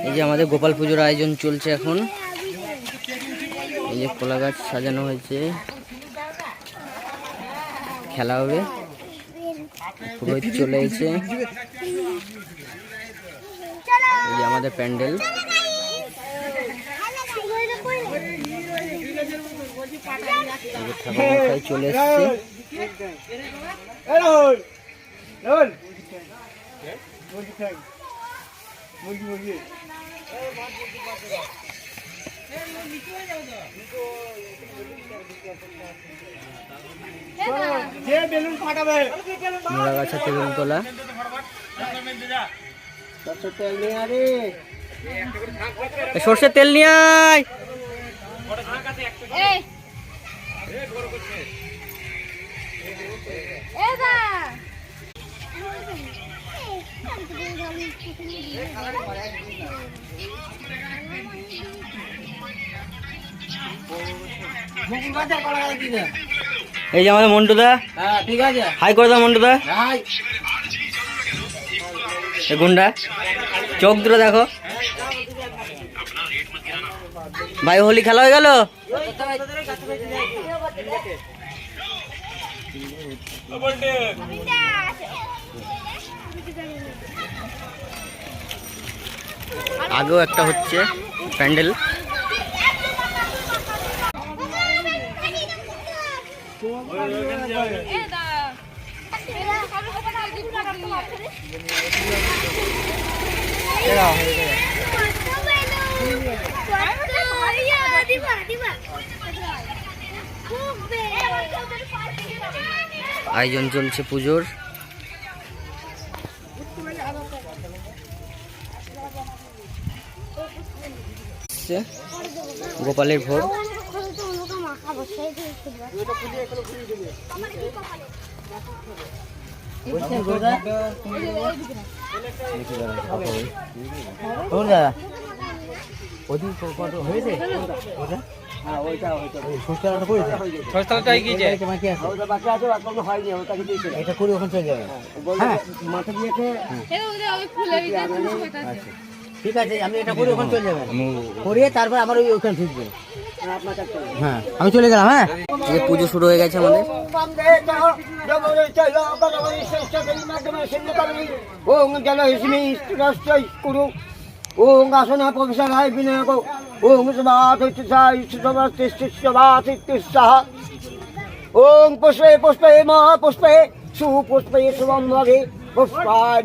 এই যে আমাদের গোপাল পুজোর আয়োজন চলছে এখন। এই যে কলা গাছ সাজানো হয়েছে, খেলা হবে, পুরোহিত চলে এসেছে। এই যে আমাদের প্যান্ডেল। ঠাকুরমশাই চলে এসছে। মোড়া গাছা তেল তোলা। সর্ষের তেল নিয়ে আয়। এই যে আমাদের মন্টুদা। ঠিক আছে, হাই করে দাও মন্টুদা। গুন্ডা চোখ দুটো দেখো ভাই, হোলি খেলা হয়ে গেল। আগেও একটা হচ্ছে প্যান্ডেল। আয়োজন চলছে পুজোর। গোপালের ভোগ। ঠিক আছে, আমি এটা করে ওখানে চলে যাবেন, করিয়ে তারপর আমার ওইখানে ফিরবেন। হ্যাঁ, আমি চলে গেলাম। হ্যাঁ, পুজো শুরু হয়ে গেছে আমাদের। ওং আসনা প্রফেসরায় বিনায়ক ওং ওং পুষ্পে পুষ্পে মহাপুষ্পে সুপুষ্পে শুভম ভগে পুষ্পায়